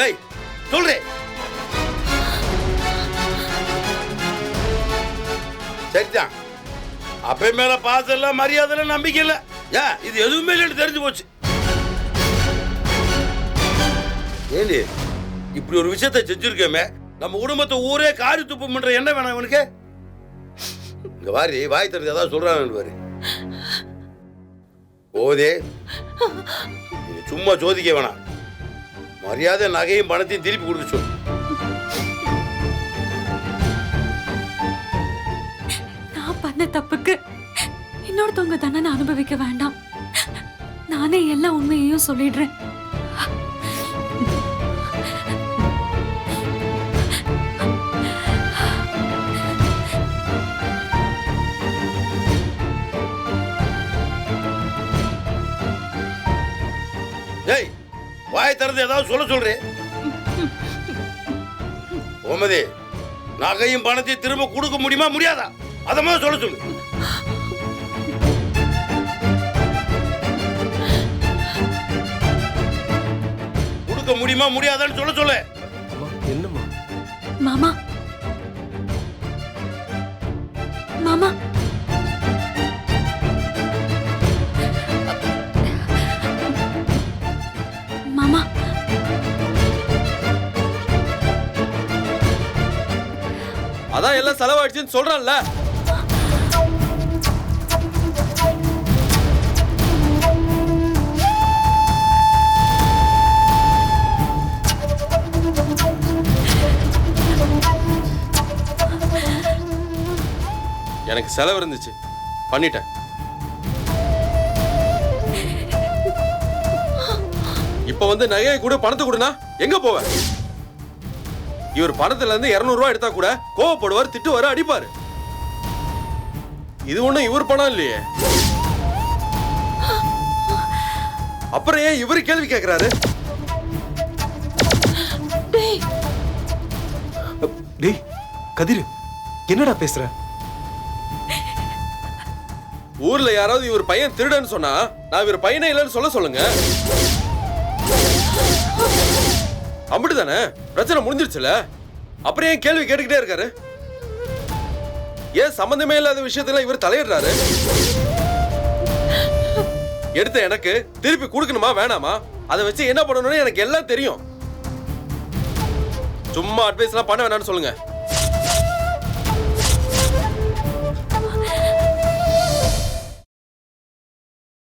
ஏய் சொல்றே. சரிதான். அப்ப மேல பாசம் இல்ல, மரியாதை இல்ல, நம்பிக்கை இல்ல. ஏன் இது எதுவுமே இல்லைன்னு தெரிஞ்சு போச்சு. ஏண்டி இப்படி ஒரு விஷயத்தை செஞ்சிருக்கோமே, நம்ம குடும்பத்தை ஊரே காரி துப்பு பண்ற என்ன வேணாம் இவனுக்கு? இங்க வாரி வாய் தருது ஏதாவது சொல்றான்னு பாரு. போதே சும்மா சோதிக்க வேணாம். மரியாதை நகையும் பணத்தையும் திருப்பி கொடுக்க சொல்லு. நான் பண்ண தப்புக்கு இன்னொருத்தவங்க தண்டனை அனுபவிக்க வேண்டாம். நானே எல்லா உண்மையையும் சொல்லிடுறேன். ஏய் வாய் திறந்து ஏதாவது சொல்ல சொல்றேன். கோமதி, நகையும் பணத்தையும் திரும்ப கொடுக்க முடியுமா முடியாதா? அத மாதிரி சொல்ல சொல்லு. கொடுக்க முடியுமா முடியாதான்னு சொல்ல சொல்லு. என்னம்மா? மாமா மாமா மாமா அதான் எல்லாம் செலவாயிடுச்சுன்னு சொல்றான்ல. எனக்கு செலவு இருந்துச்சு, பண்ணிட்டேன். இப்ப வந்து நகையை கூட பணத்தை கொடுனா எங்க போவேன்? இவர் பணத்துல இருந்து 200 ரூபாய் எடுத்தா கூட கோவப்படுவார், திட்டுவாரு, அடிப்பாரு. இது ஒண்ணும் இவர் பணம் இல்லையே. அப்புறம் ஏன் இவரு கேள்வி கேட்கிறாரு? டேய் கதிர், என்னடா பேசுற? ஊர்ல யாராவது இவர் பையன் திருடன்னு சொன்னா நான் இவர் பையனே இல்லைன்னு சொல்ல சொல்லுங்க. அப்படிதானே? பிரச்சனை முடிஞ்சிருச்சுல. அப்புறம் ஏன் கேள்வி கேட்டுக்கிட்டே இருக்காரு? ஏன் சம்பந்தமே இல்லாத விஷயத்துல இவர் தலையிடுறாரு? எடுத்த எனக்கு திருப்பி கொடுக்கணுமா வேணாமா, அதை வச்சு என்ன பண்ணணும்னு எனக்கு எல்லாம் தெரியும். சும்மா அட்வைஸ் எல்லாம் பண்ண வேணாம்னு சொல்லுங்க.